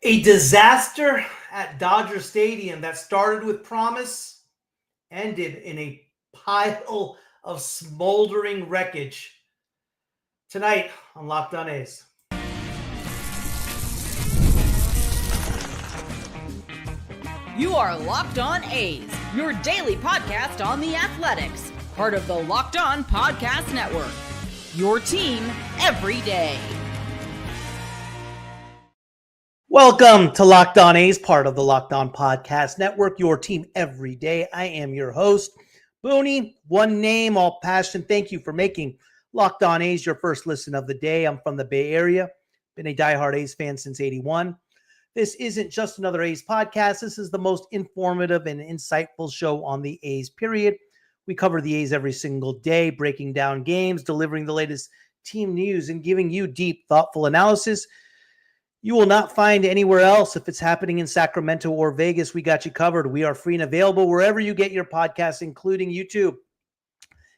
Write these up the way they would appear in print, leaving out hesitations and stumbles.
A disaster at Dodger Stadium that started with promise ended in a pile of smoldering wreckage. Tonight on Locked On A's. You are Locked On A's, your daily podcast on the Athletics, part of the Locked On Podcast Network. Your team every day. Welcome to Locked On A's, part of the Locked On Podcast Network, your team every day. I am your host, Booney, one name, all passion. Thank you for making Locked On A's your first listen of the day. I'm from the Bay Area, been a diehard A's fan since '81. This isn't just another A's podcast. This is the most informative and insightful show on the A's, period. We cover the A's every single day, breaking down games, delivering the latest team news, and giving you deep, thoughtful analysis you will not find anywhere else. If it's happening in Sacramento or Vegas, we got you covered. We are free and available wherever you get your podcasts, including YouTube.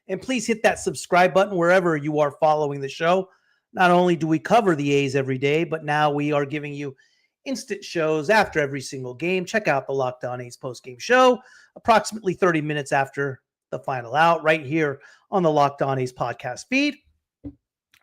And please hit that subscribe button wherever you are following the show. Not only do we cover the A's every day, but now we are giving you instant shows after every single game. Check out the Locked On A's postgame show, approximately 30 minutes after the final out, right here on the Locked On A's podcast feed,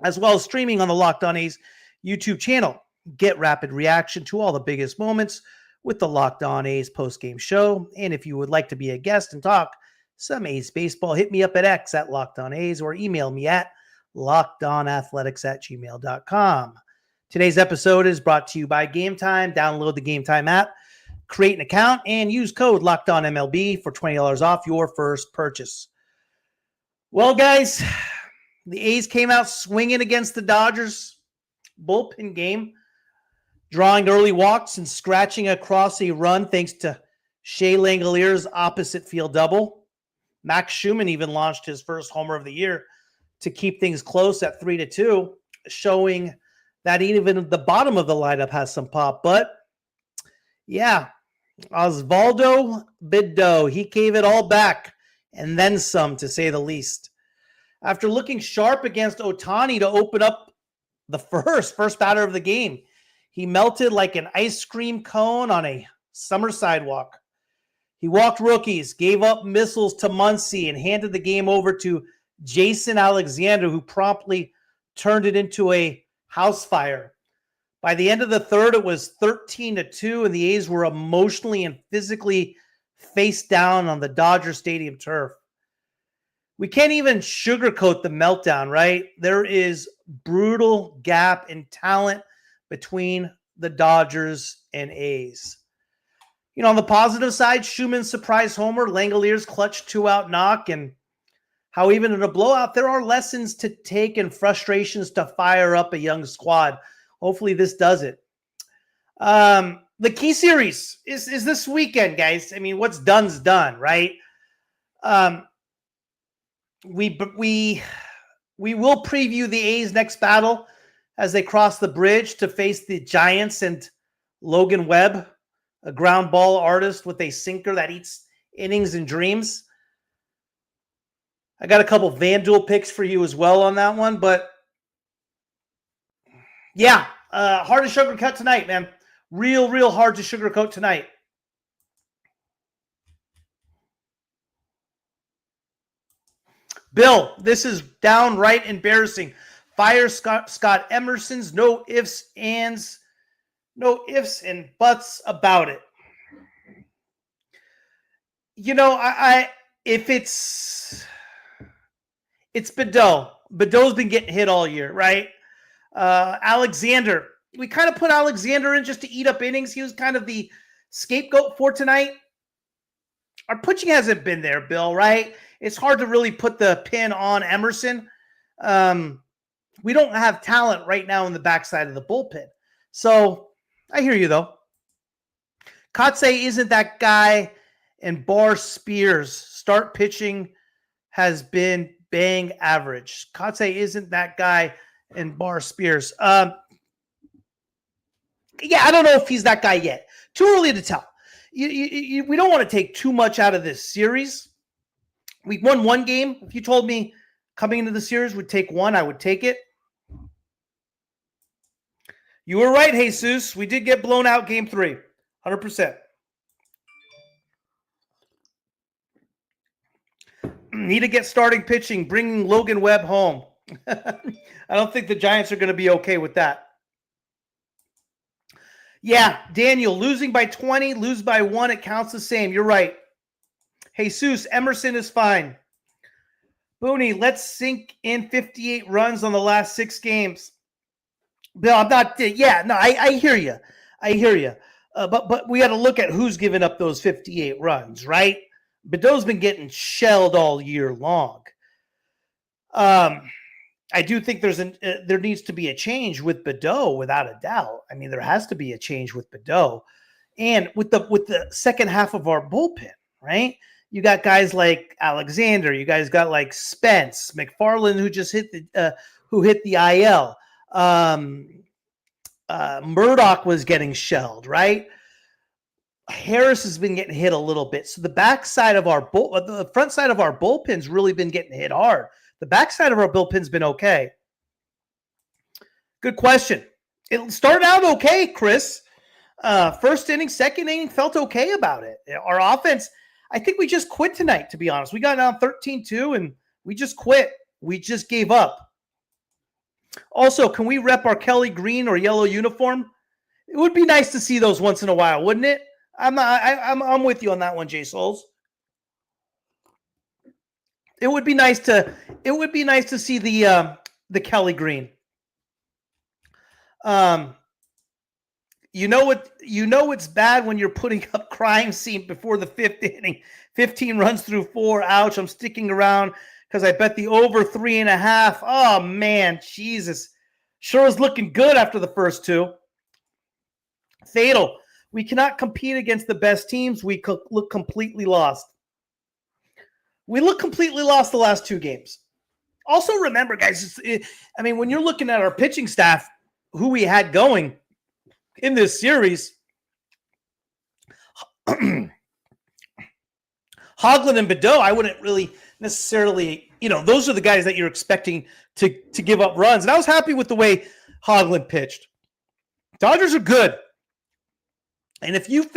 as well as streaming on the Locked On A's YouTube channel. Get rapid reaction to all the biggest moments with the Locked On A's postgame show. And if you would like to be a guest and talk some A's baseball, hit me up at X at Locked On A's or email me at lockedonathletics@gmail.com. Today's episode is brought to you by Game Time. Download the Game Time app, create an account, and use code LOCKEDONMLB for $20 off your first purchase. Well, guys, the A's came out swinging against the Dodgers bullpen game, drawing early walks and scratching across a run thanks to Shea Langeliers' opposite field double. Max Schuemann even launched his first homer of the year to keep things close at 3-2, showing that even the bottom of the lineup has some pop. But yeah, Osvaldo Bido, he gave it all back and then some, to say the least. After looking sharp against Ohtani to open up the first batter of the game, he melted like an ice cream cone on a summer sidewalk. He walked rookies, gave up missiles to Muncy, and handed the game over to Shea Langeliers, who promptly turned it into a house fire. By the end of the third, it was 13-2, and the A's were emotionally and physically face down on the Dodger Stadium turf. We can't even sugarcoat the meltdown, right? There is brutal gap in talent between the Dodgers and A's. You know, on the positive side, Schumann's surprise homer, Langeliers' clutch two-out knock, and how even in a blowout, there are lessons to take and frustrations to fire up a young squad. Hopefully this does it. The key series is this weekend, guys. I mean, what's done's done, right? We will preview the A's next battle as they cross the bridge to face the Giants and Logan Webb, a ground ball artist with a sinker that eats innings and dreams. I got a couple FanDuel picks for you as well on that one, but yeah, hard to sugarcoat tonight, man. Real hard to sugarcoat tonight. Bill, this is downright embarrassing. Fire Scott Emerson's no ifs and buts about it. You know, if it's Bido. Bido's been getting hit all year, right? Alexander, we kind of put Alexander in just to eat up innings. He was kind of the scapegoat for tonight. Our pitching hasn't been there, Bill, right? It's hard to really put the pin on Emerson. We don't have talent right now in the backside of the bullpen. So I hear you, though. Kotsay isn't that guy, and Bar Spears start pitching has been bang average. Kotsay isn't that guy, and Bar Spears. Yeah, I don't know if he's that guy yet. Too early to tell. We don't want to take too much out of this series. We won one game. If you told me coming into the series we'd take one, I would take it. You were right, Jesus. We did get blown out game 3. 100%. Need to get starting pitching, bringing Logan Webb home. I don't think the Giants are going to be okay with that. Yeah, Daniel, losing by 20, lose by 1, it counts the same. You're right. Jesus, Emerson is fine. Booney, let's sink in 58 runs on the last 6 games. Bill, I'm not. Yeah, no, I hear you. I hear you. But we got to look at who's given up those 58 runs, right? Bido's been getting shelled all year long. I do think there needs to be a change with Bido, without a doubt. I mean, there has to be a change with Bido, and with the second half of our bullpen, right? You got guys like Alexander. You guys got like Spence, McFarland, who just hit the IL. Murdoch was getting shelled, right? Harris has been getting hit a little bit. So the backside of the front side of our bullpen's really been getting hit hard. The backside of our bullpen's been okay. Good question. It started out okay, Chris. First inning, second inning, felt okay about it. Our offense, I think we just quit tonight, to be honest. We got down 13-2, and we just quit. We just gave up. Also, can we rep our Kelly green or yellow uniform? It would be nice to see those once in a while, wouldn't it? I'm with you on that one, Jay Souls. It would be nice to see the Kelly green. You know it's bad when you're putting up crime scene before the 5th inning. 15 runs through 4. Ouch! I'm sticking around because I bet the over 3.5. Oh man, Jesus! Sure is looking good after the first 2. Fatal. We cannot compete against the best teams. We look completely lost. We look completely lost the last 2 games. Also, remember, guys, when you're looking at our pitching staff, who we had going in this series, Hoglund and Bido, I wouldn't really necessarily, those are the guys that you're expecting to give up runs. And I was happy with the way Hoglund pitched. Dodgers are good. And if you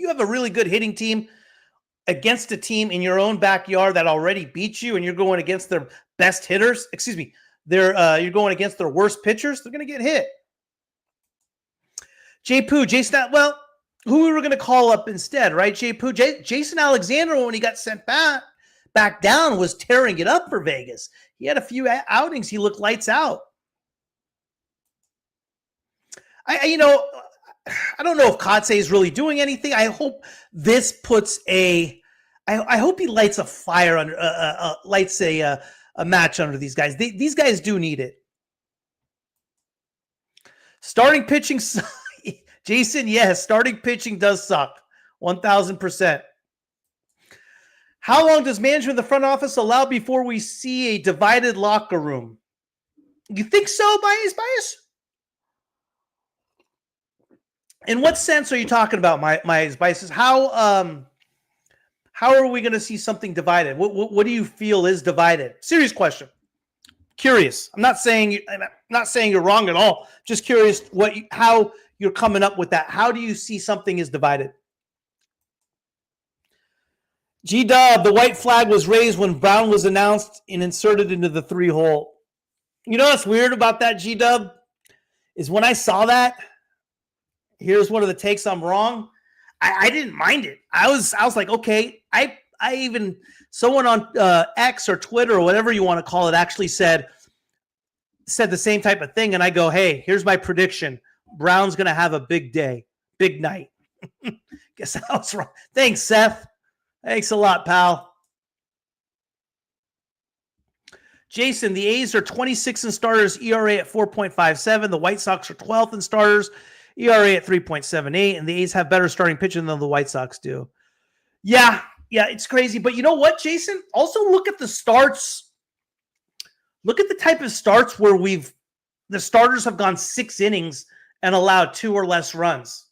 have a really good hitting team against a team in your own backyard that already beat you, and you're going against their best hitters, you're going against their worst pitchers, they're going to get hit. Jason, well, who we were going to call up instead, right? Jason Alexander, when he got sent back down, was tearing it up for Vegas. He had a few outings. He looked lights out. I don't know if Kotsay is really doing anything. I hope this puts I hope he lights a fire under, lights a match under these guys. These guys do need it. Starting pitching, Jason, yes, starting pitching does suck. 1,000%. How long does management of the front office allow before we see a divided locker room? You think so, Bias? In what sense are you talking about, my Biases? How are we going to see something divided? What do you feel is divided? Serious question. Curious. I'm not saying you're wrong at all. Just curious how you're coming up with that. How do you see something is divided? G-Dub, the white flag was raised when Brown was announced and inserted into the 3-hole. You know what's weird about that, G-Dub? Is when I saw that, here's one of the takes I'm wrong. I didn't mind it. I was like, okay. I even someone on X or Twitter or whatever you want to call it actually said the same type of thing, and I go, hey, here's my prediction. Brown's gonna have a big day, big night. Guess I was wrong. Thanks, Seth. Thanks a lot, pal. Jason, the A's are 26 in starters, ERA at 4.57. The White Sox are 12th in starters, ERA at 3.78, and the A's have better starting pitching than the White Sox do. Yeah, it's crazy. But you know what, Jason? Also look at the starts. Look at the type of starts where the starters have gone 6 innings and allowed 2 or less runs.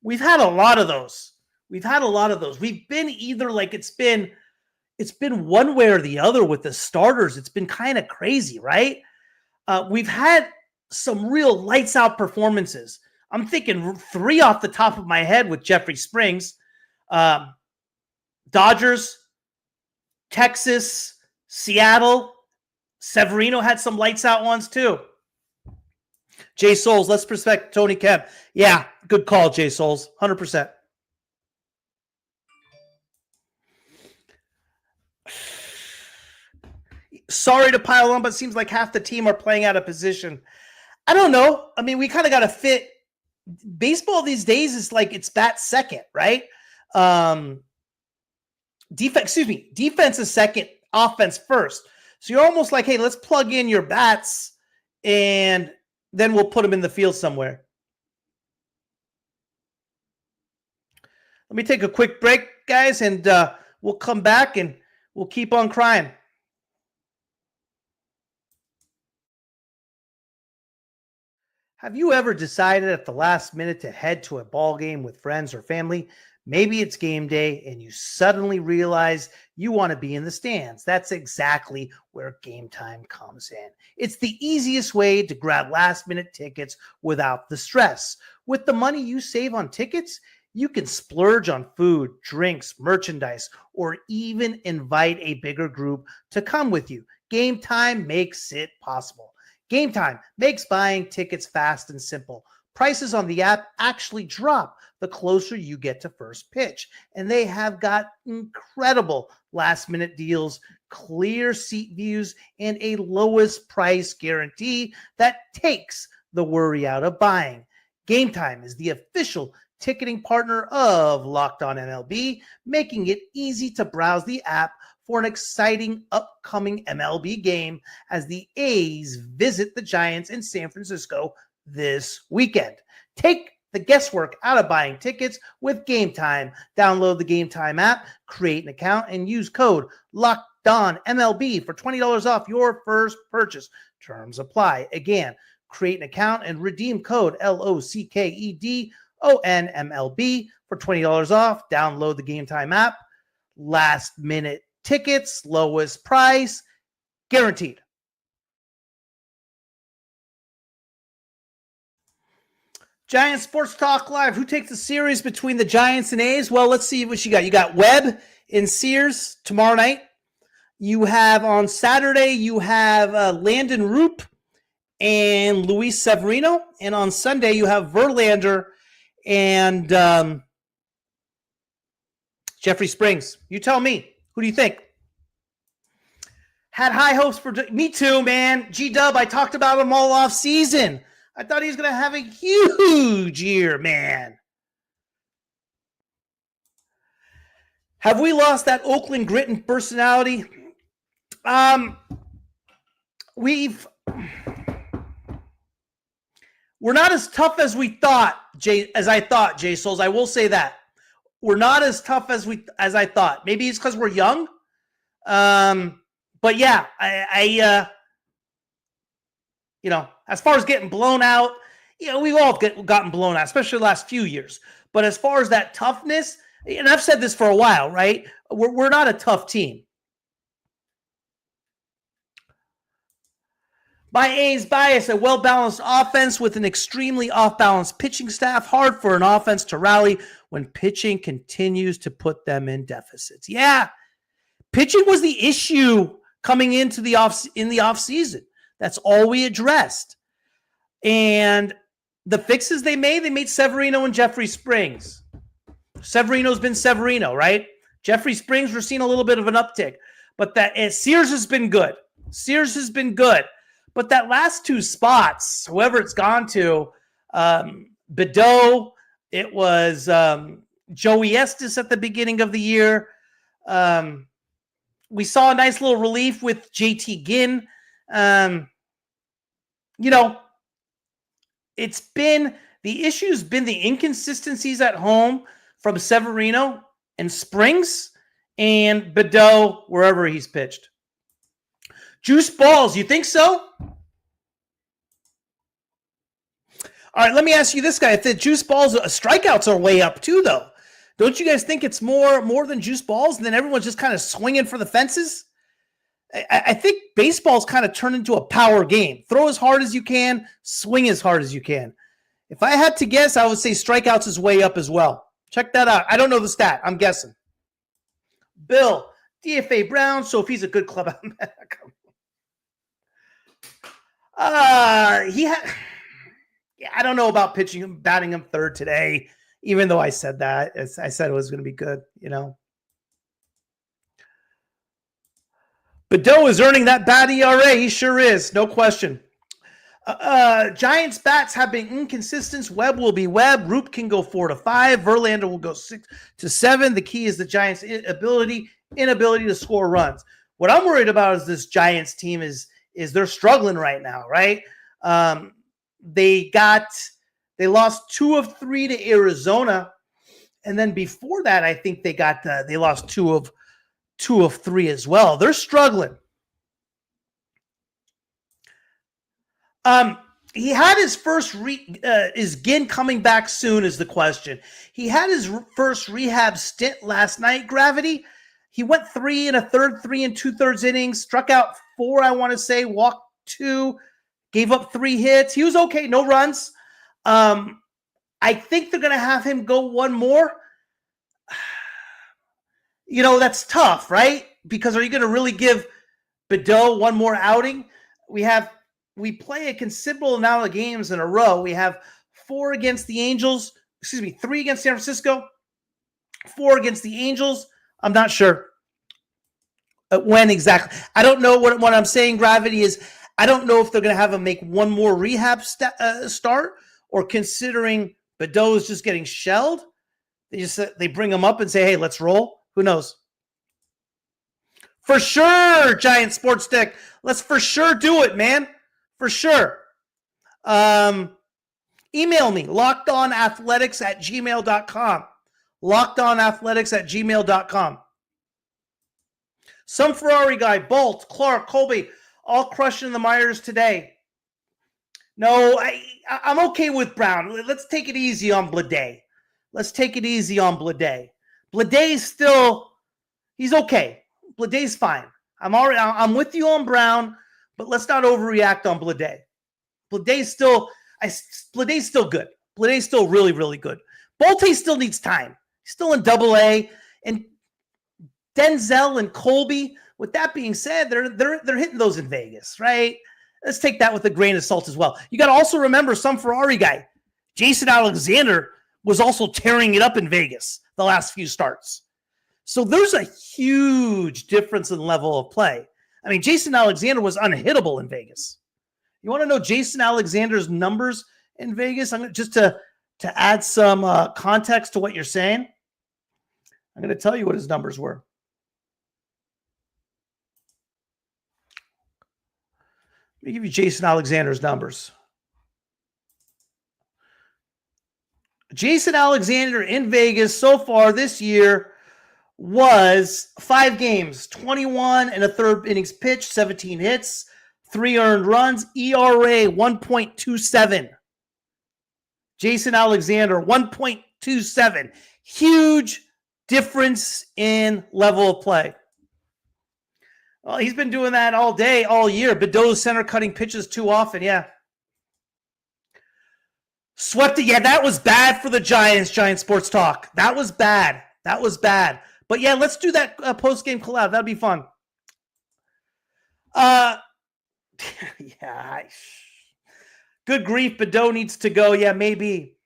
We've had a lot of those. We've been either like it's been one way or the other with the starters. It's been kind of crazy, right? We've had some real lights out performances. I'm thinking 3 off the top of my head with Jeffrey Springs. Dodgers, Texas, Seattle. Severino had some lights out ones too. Jay Souls, let's respect Tony Kemp. Yeah, good call, Jay Souls. 100%. Sorry to pile on, but it seems like half the team are playing out of position. I don't know. I mean, we kind of got to fit. Baseball these days is like it's bat second, right? Defense is second, offense first. So you're almost like, hey, let's plug in your bats and then we'll put them in the field somewhere. Let me take a quick break, guys, and we'll come back and we'll keep on crying. Have you ever decided at the last minute to head to a ball game with friends or family? Maybe it's game day and you suddenly realize you want to be in the stands. That's exactly where Game Time comes in. It's the easiest way to grab last-minute tickets without the stress. With the money you save on tickets, you can splurge on food, drinks, merchandise, or even invite a bigger group to come with you. Game Time makes it possible. Game Time makes buying tickets fast and simple. Prices on the app actually drop the closer you get to first pitch. And they have got incredible last-minute deals, clear seat views, and a lowest price guarantee that takes the worry out of buying. Game Time is the official ticketing partner of Locked On MLB, making it easy to browse the app for an exciting upcoming MLB game as the A's visit the Giants in San Francisco this weekend. Take the guesswork out of buying tickets with Game Time. Download the Game Time app, create an account, and use code LOCKEDONMLB for $20 off your first purchase. Terms apply. Again, create an account and redeem code LOCKEDONMLB for $20 off. Download the Game Time app. Last minute tickets, lowest price, guaranteed. Giants Sports Talk Live. Who takes the series between the Giants and A's? Well, let's see what you got. You got Webb and Sears tomorrow night. You have on Saturday, you have Landon Roop and Luis Severino. And on Sunday, you have Verlander and Jeffrey Springs. You tell me. Who do you think? Had high hopes for me too, man. G-Dub, I talked about him all off season. I thought he was going to have a huge year, man. Have we lost that Oakland grit and personality? We're not as tough as we thought, I thought, Jay Souls. I will say that. We're not as tough as I thought. Maybe it's because we're young. But yeah, I as far as getting blown out, we've all gotten blown out, especially the last few years. But as far as that toughness, and I've said this for a while, right? We're not a tough team. By A's bias, a well-balanced offense with an extremely off-balance pitching staff. Hard for an offense to rally when pitching continues to put them in deficits. Yeah, pitching was the issue coming into the offseason. That's all we addressed. And the fixes they made Severino and Jeffrey Springs. Severino's been Severino, right? Jeffrey Springs, we're seeing a little bit of an uptick. But Sears has been good. But that last two spots, whoever it's gone to, Bido, it was Joey Estes at the beginning of the year. We saw a nice little relief with JT Ginn. The issue's been the inconsistencies at home from Severino and Springs and Bido wherever he's pitched. Juice balls, you think so? All right, let me ask you this, guy. If the juice balls, strikeouts are way up too, though. Don't you guys think it's more than juice balls and then everyone's just kind of swinging for the fences? I think baseball's kind of turned into a power game. Throw as hard as you can, swing as hard as you can. If I had to guess, I would say strikeouts is way up as well. Check that out. I don't know the stat. I'm guessing. Bill, DFA Brown, so if he's a good club, I don't know about pitching him, batting him third today, even though I said that. I said it was going to be good, Bido is earning that bad ERA. He sure is. No question. Giants bats have been inconsistent. Webb will be Webb. Roop can go 4 to 5. Verlander will go 6 to 7. The key is the Giants' inability to score runs. What I'm worried about is this Giants team is they're struggling right now, right? They lost 2 of 3 to Arizona, and then before that, I think they lost 2 of 3 as well. They're struggling. He had his first is Ginn coming back soon is the question. He had his first rehab stint last night, Gravity. He went 3 1/3, 3 2/3 innings, struck out 4, I want to say, walked 2, gave up 3 hits. He was okay, no runs. I think they're going to have him go 1 more. That's tough, right? Because are you going to really give Bido 1 more outing? We play a considerable amount of games in a row. We have 3 against San Francisco, 4 against the Angels. I'm not sure when exactly. I don't know what I'm saying, Gravity, is I don't know if they're going to have him make 1 more rehab start, or considering Bido is just getting shelled, they bring him up and say, hey, let's roll. Who knows? For sure, Giant Sports Deck. Let's for sure do it, man. For sure. Email me, lockedonathletics@gmail.com. Lockedonathletics@gmail.com. Some Ferrari guy, Bolt, Clark, Colby, all crushing the Myers today. No, I'm okay with Brown. Let's take it easy on Blade. Blade's still, he's okay. Blade's fine. I'm with you on Brown, but let's not overreact on Blade. Blade's still good. Blade's still really, really good. Bolte still needs time. He's still in AA. And Denzel and Colby, with that being said, they're hitting those in Vegas, right? Let's take that with a grain of salt as well. You got to also remember some Ferrari guy, Jason Alexander, was also tearing it up in Vegas the last few starts. So there's a huge difference in level of play. I mean, Jason Alexander was unhittable in Vegas. You want to know Jason Alexander's numbers in Vegas? I'm just to add some context to what you're saying. I'm going to tell you what his numbers were. Let me give you Jason Alexander's numbers. Jason Alexander in Vegas so far this year was 5 games, 21 1/3 innings pitched, 17 hits, 3 earned runs, ERA 1.27. Jason Alexander, 1.27. Huge difference in level of play. Well, he's been doing that all day, all year. Bido's center cutting pitches too often, yeah. Swept it. Yeah, that was bad for the Giants, Giant Sports Talk. That was bad. But yeah, let's do that post-game collab. That'd be fun. Yeah. Good grief, Bido needs to go. Yeah, maybe.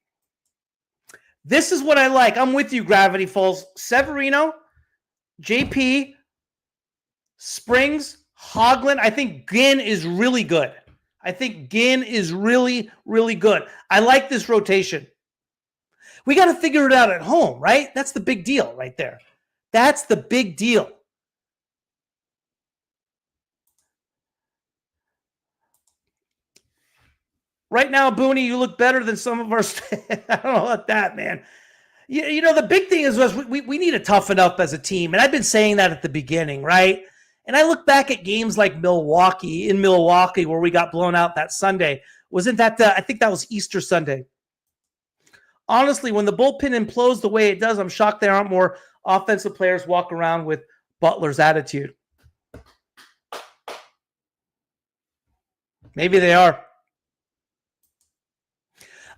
This is what I like. I'm with you, Gravity Falls. Severino, JP, Springs, Hoagland. I think Ginn is really good. Really good. I like this rotation. We got to figure it out at home, right? That's the big deal right there. That's the big deal. Right now, Booney, you look better than some of our I don't know about that, man. You know, the big thing is we need to toughen up as a team. And I've been saying that at the beginning, right? And I look back at games like Milwaukee, where we got blown out that Sunday. Wasn't that I think that was Easter Sunday. Honestly, when the bullpen implodes the way it does, I'm shocked there aren't more offensive players walk around with Butler's attitude. Maybe they are.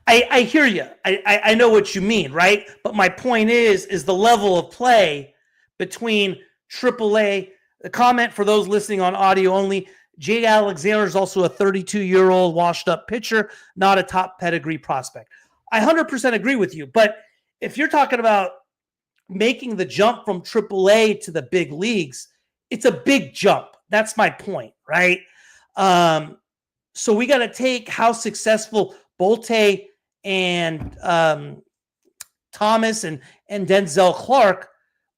I hear you. I know what you mean, right? But my point is the level of play between AAA. The comment for those listening on audio only, Shea Langeliers is also a 32-year-old washed-up pitcher, not a top pedigree prospect. I 100% agree with you, but if you're talking about making the jump from AAA to the big leagues, it's a big jump. That's my point, right? So we got to take how successful Bolte and Thomas and Denzel Clark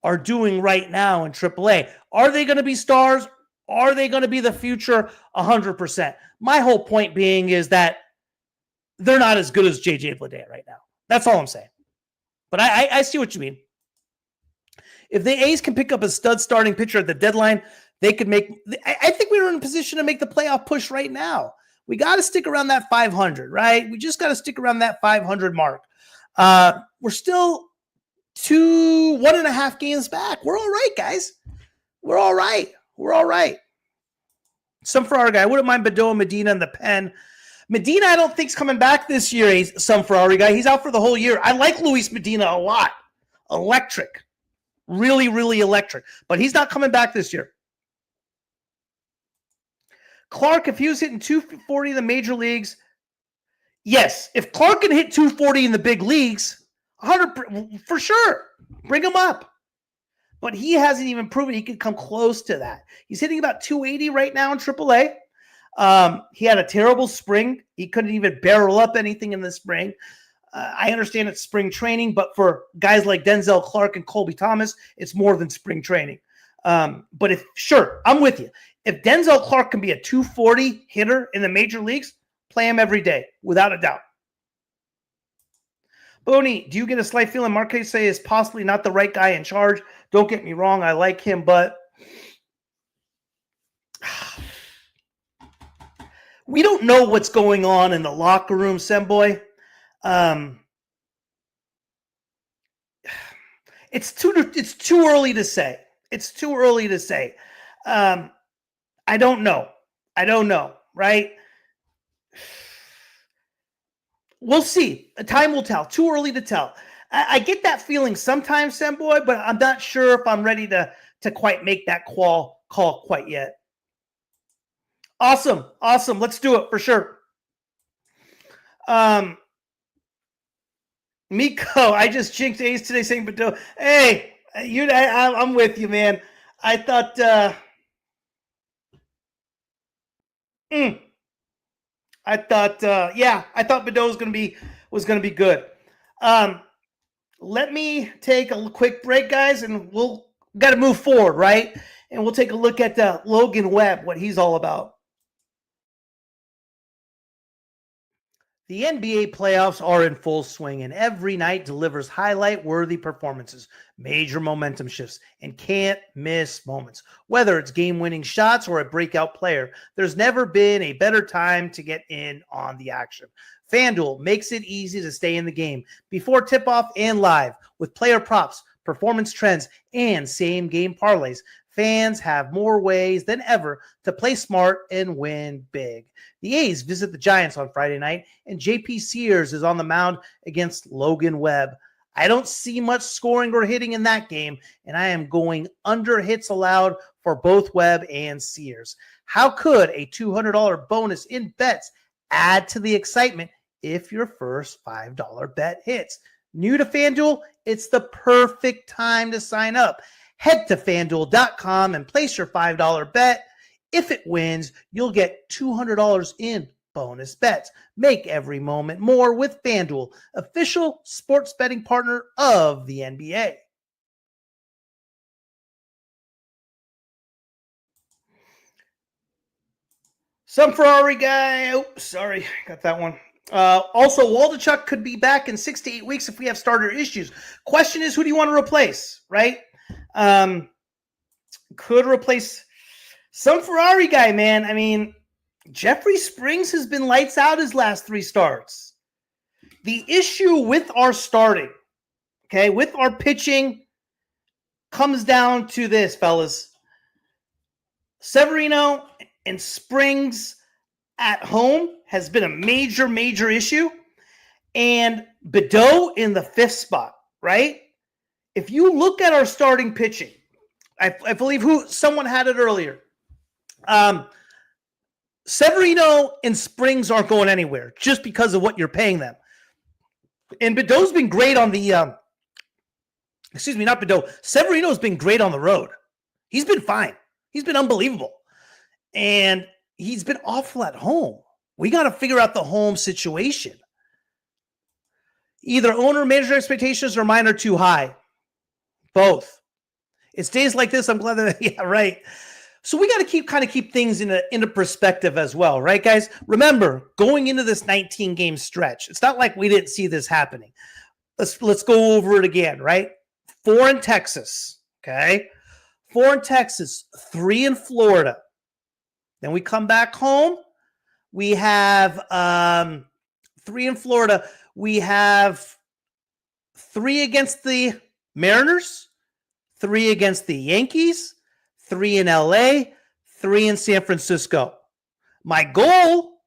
are doing right now in AAA. Are they going to be stars? Are they going to be the future? 100%. My whole point being is that they're not as good as J.J. Bleday right now. That's all I'm saying. But I see what you mean. If the A's can pick up a stud starting pitcher at the deadline, they could make – I think we were in a position to make the playoff push right now. We got to stick around that 500, right? We just got to stick around that 500 mark. We're still 1.5 games back. We're all right, guys. We're all right. We're all right. Some Ferrari guy. I wouldn't mind Bido and Medina in the pen. Medina, I don't think, is coming back this year. He's some Ferrari guy. He's out for the whole year. I like Luis Medina a lot. Electric. Really, really electric. But he's not coming back this year. Clark, if he was hitting 240 in the major leagues, yes. If Clark can hit 240 in the big leagues, 100 for sure. Bring him up. But he hasn't even proven he can come close to that. He's hitting about 280 right now in AAA. He had a terrible spring. He couldn't even barrel up anything in the spring. I understand it's spring training, but for guys like Denzel Clark and Colby Thomas, it's more than spring training. But I'm with you. If Denzel Clark can be a 240 hitter in the major leagues, play him every day, without a doubt. Booney, do you get a slight feeling Marquez is possibly not the right guy in charge? Don't get me wrong, I like him, but we don't know what's going on in the locker room, Semboy. It's too early to say. It's too early to say. I don't know, right? We'll see. Time will tell. Too early to tell. I get that feeling sometimes, Semboy, but I'm not sure if I'm ready to quite make that call quite yet. Awesome. Let's do it for sure. Miko, I just jinxed A's today saying, but hey, I'm with you, man. I thought, I thought Bido was gonna be good. Let me take a quick break, guys, and we'll got to move forward, right? And we'll take a look at Logan Webb, what he's all about. The NBA playoffs are in full swing, and every night delivers highlight-worthy performances, major momentum shifts, and can't-miss moments. Whether it's game-winning shots or a breakout player, there's never been a better time to get in on the action. FanDuel makes it easy to stay in the game before tip-off and live with player props, performance trends, and same-game parlays. Fans have more ways than ever to play smart and win big. The A's visit the Giants on Friday night, and JP Sears is on the mound against Logan Webb. I don't see much scoring or hitting in that game, and I am going under hits allowed for both Webb and Sears. How could a $200 bonus in bets add to the excitement if your first $5 bet hits? New to FanDuel, it's the perfect time to sign up. Head to FanDuel.com and place your $5 bet. If it wins, you'll get $200 in bonus bets. Make every moment more with FanDuel, official sports betting partner of the NBA. Some Ferrari guy. Oh, sorry. Got that one. Also, Waldichuk could be back in 6 to 8 weeks if we have starter issues. Question is, who do you want to replace, right? Could replace some Ferrari guy, man. I mean, Jeffrey Springs has been lights out his last 3 starts. The issue with our starting, okay, with our pitching comes down to this, fellas. Severino and Springs, at home has been a major issue. And Bido in the 5th spot, right? If you look at our starting pitching, I believe someone had it earlier. Severino and Springs aren't going anywhere just because of what you're paying them. And Bido's been great on the not Bido. Severino's been great on the road. He's been fine. He's been unbelievable. And he's been awful at home. We got to figure out the home situation. Either owner manager expectations or mine are too high. Both. It's days like this. I'm glad that, yeah, right. So we got to keep things into perspective as well, right, guys? Remember, going into this 19-game stretch, it's not like we didn't see this happening. Let's go over it again, right? 4 in Texas, okay? 4 in Texas, 3 in Florida. Then we come back home. We have 3 in Florida. We have 3 against the Mariners, 3 against the Yankees, 3 in LA, 3 in San Francisco. My goal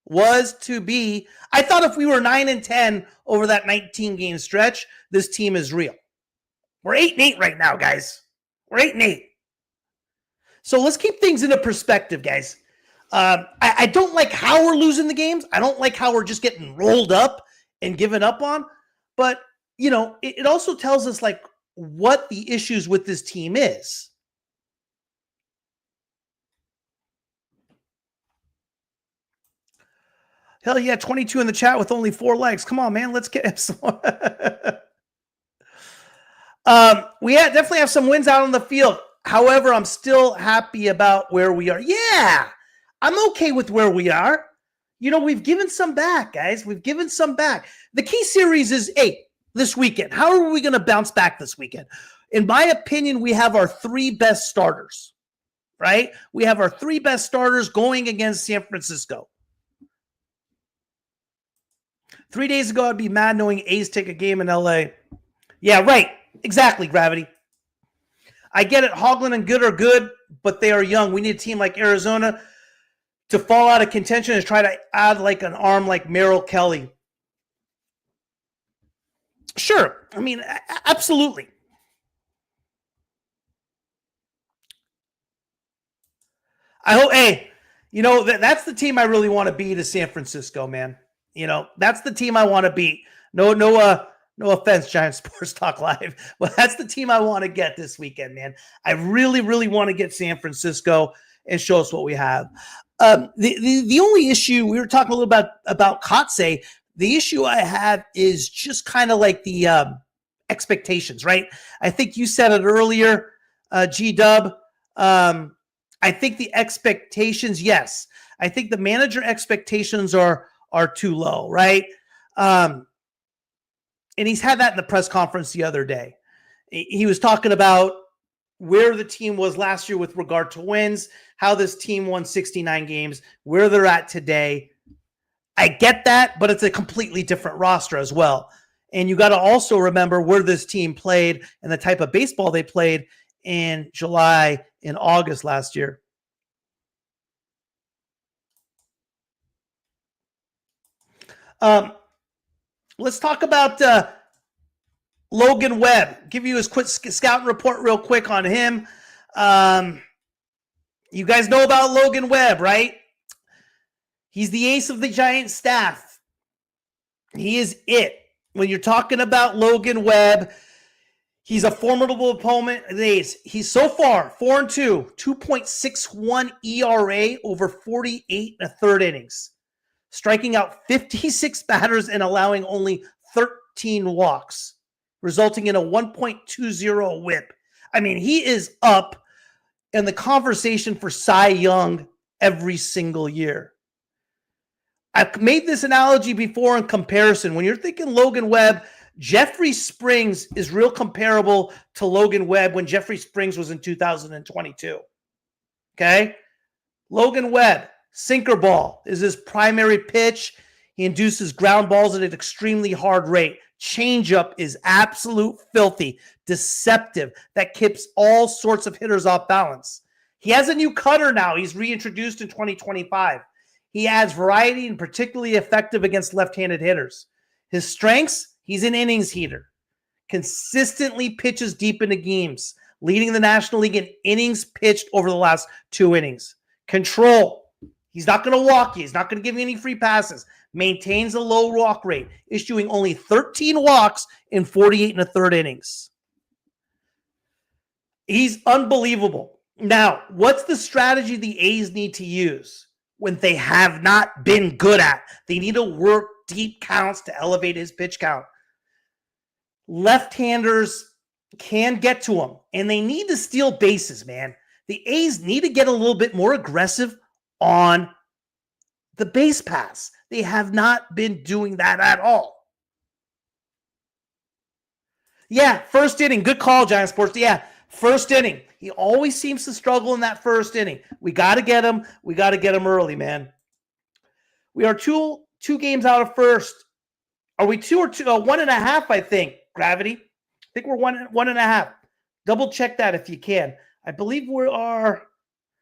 was to be, I thought if we were 9-10 over that 19-game stretch, this team is real. We're 8-8 right now, guys. We're 8-8. So let's keep things into perspective, guys. I don't like how we're losing the games. I don't like how we're just getting rolled up and given up on. But, you know, it also tells us, like, what the issues with this team is. Hell yeah, 22 in the chat with only 4 likes. Come on, man. Let's get some more. We definitely have some wins out on the field. However, I'm still happy about where we are. Yeah, I'm okay with where we are. You know, we've given some back, guys. We've given some back. The key series is 8 this weekend. How are we going to bounce back this weekend? In my opinion, we have our 3 best starters, right? We have our 3 best starters going against San Francisco. 3 days ago, I'd be mad knowing A's take a game in LA. Yeah, right. Exactly, Gravity. I get it. Hoagland and Good are good, but they are young. We need a team like Arizona to fall out of contention and try to add like an arm like Merrill Kelly. Sure. I mean, absolutely. I hope, hey, you know, that's the team I really want to be to San Francisco, man. You know, that's the team I want to beat. No offense, Giant Sports Talk Live, but that's the team I want to get this weekend, man. I really want to get San Francisco and show us what we have. The only issue, we were talking a little about Kotze. The issue I have is just kind of like the expectations, right? I think you said it earlier, G-Dub. I think the expectations, yes. I think the manager expectations are too low, right? And he's had that in the press conference the other day. He was talking about where the team was last year with regard to wins, how this team won 69 games, where they're at today. I get that, but it's a completely different roster as well. And you got to also remember where this team played and the type of baseball they played in July and August last year. Let's talk about Logan Webb. Give you his quick scouting report real quick on him. You guys know about Logan Webb, right? He's the ace of the Giants staff. He is it. When you're talking about Logan Webb, he's a formidable opponent. He's so far 4-2, 2.61 ERA over 48 and a third innings, striking out 56 batters and allowing only 13 walks, resulting in a 1.20 whip. I mean, he is up in the conversation for Cy Young every single year. I've made this analogy before in comparison. When you're thinking Logan Webb, Jeffrey Springs is real comparable to Logan Webb when Jeffrey Springs was in 2022. Okay? Logan Webb, sinker ball is his primary pitch. He induces ground balls at an extremely hard rate. Changeup is absolute filthy, deceptive, that keeps all sorts of hitters off balance. He has a new cutter now. He's reintroduced in 2025. He adds variety and particularly effective against left-handed hitters. His strengths, he's an innings heater. Consistently pitches deep into games, leading the National League in innings pitched over the last 2 innings. Control. He's not going to walk you. He's not going to give you any free passes. Maintains a low walk rate, issuing only 13 walks in 48 1/3 innings. He's unbelievable. Now, what's the strategy the A's need to use when they have not been good at? They need to work deep counts to elevate his pitch count. Left-handers can get to him, and they need to steal bases, man. The A's need to get a little bit more aggressive on the base pass. They have not been doing that at all. Yeah, first inning. Good call, Giant Sports. Yeah, first inning. He always seems to struggle in that first inning. We got to get him. We got to get him early, man. We are two games out of first. Are we 2 or 2? 1.5, I think. Gravity. I think we're 1.5. Double check that if you can. I believe we are.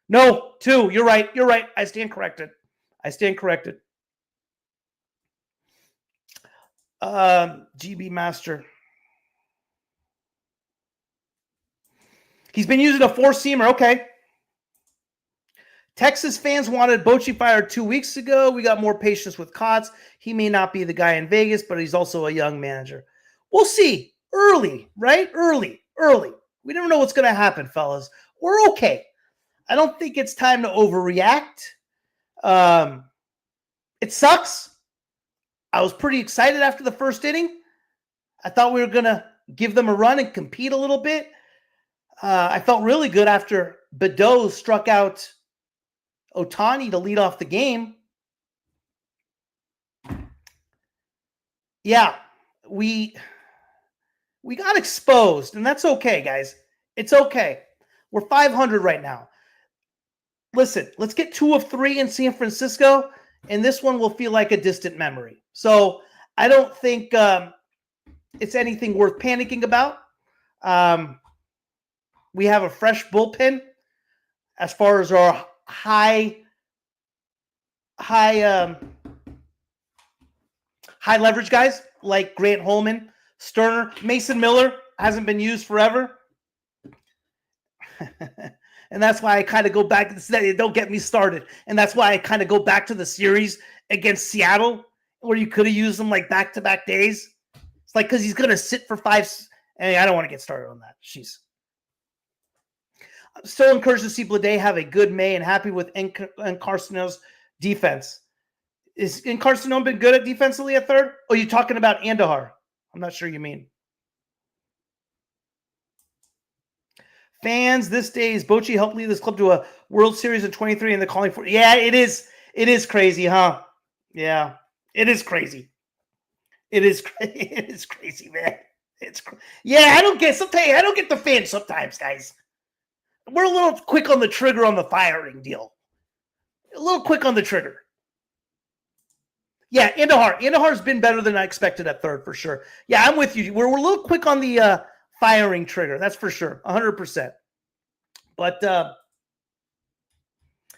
No, 2. You're right. You're right. I stand corrected. GB Master. He's been using a 4-seamer. Okay. Texas fans wanted Bochy fired 2 weeks ago. We got more patience with Kotz. He may not be the guy in Vegas, but he's also a young manager. We'll see. Early, right? Early. We never know what's going to happen, fellas. We're okay. I don't think it's time to overreact. It sucks. I was pretty excited after the first inning. I thought we were going to give them a run and compete a little bit. I felt really good after Bido struck out Ohtani to lead off the game. Yeah, we got exposed, and that's okay, guys. It's okay. We're 500 right now. Listen, let's get 2 of 3 in San Francisco, and this one will feel like a distant memory. So I don't think it's anything worth panicking about. We have a fresh bullpen as far as our high leverage guys like Grant Holman, Sterner, Mason Miller hasn't been used forever. And that's why I kind of go back to the, don't get me started. And that's why I kind of go back to the series against Seattle where you could have used him like back-to-back days. It's like, because he's going to sit for 5. Hey, I don't want to get started on that. Jeez. I'm still encouraged to see Blade have a good May and happy with Encarnacion's defense. Is Encarnacion been good at defensively at third? Oh, you're talking about Andahar. I'm not sure you mean. Fans, this day's Bochy helped lead this club to a World Series in 23 and they're calling for. Yeah, it is. It is crazy, huh? Yeah, it is crazy. It is crazy, man. Yeah, I don't get the fans sometimes, guys. We're a little quick on the trigger on the firing deal. A little quick on the trigger. Yeah, Indahar's been better than I expected at third for sure. Yeah, I'm with you. We're a little quick on the firing trigger. That's for sure. 100%. But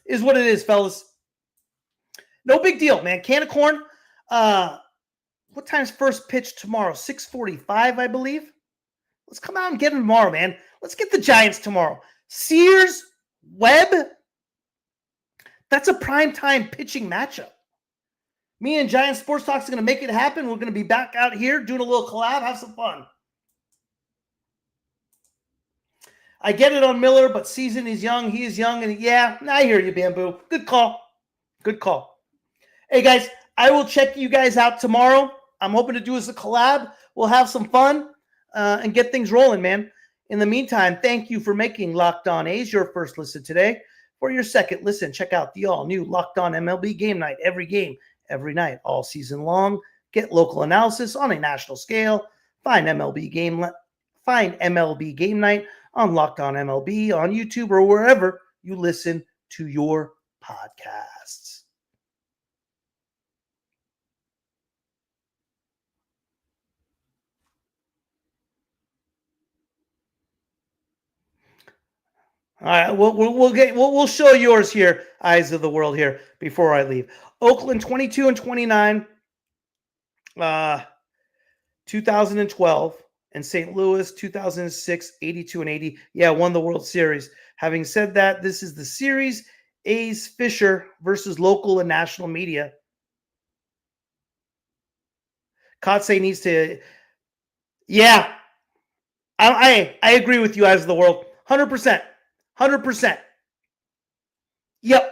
is what it is, fellas. No big deal, man. Can of corn. What time's first pitch tomorrow? 6:45, I believe. Let's come out and get them tomorrow, man. Let's get the Giants tomorrow. Sears, Webb. That's a primetime pitching matchup. Me and Giant Sports Talks are going to make it happen. We're going to be back out here doing a little collab. Have some fun. I get it on Miller, but Season is young. He is young. And yeah, I hear you, Bamboo. Good call. Good call. Hey, guys, I will check you guys out tomorrow. I'm hoping to do as a collab. We'll have some fun and get things rolling, man. In the meantime, thank you for making Locked On A's your first listen today. For your second listen, check out the all-new Locked On MLB Game Night. Every game, every night, all season long. Get local analysis on a national scale. Find MLB Game Night on Locked On MLB on YouTube or wherever you listen to your podcasts. All right, we'll show yours here, eyes of the world here before I leave. Oakland 22 and 29, 2012, and St. Louis 2006, 82 and 80. Yeah, won the World Series. Having said that, this is the series A's Fisher versus local and national media. Kotsay needs to. Yeah, I agree with you, eyes of the world. 100%. 100%. Yep.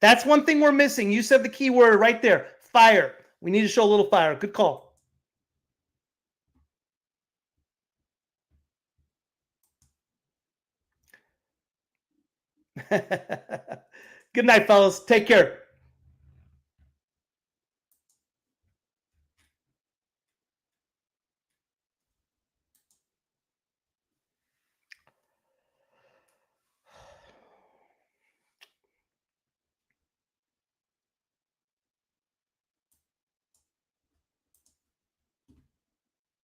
That's one thing we're missing. You said the key word right there. Fire. We need to show a little fire. Good call. Good night, fellas. Take care.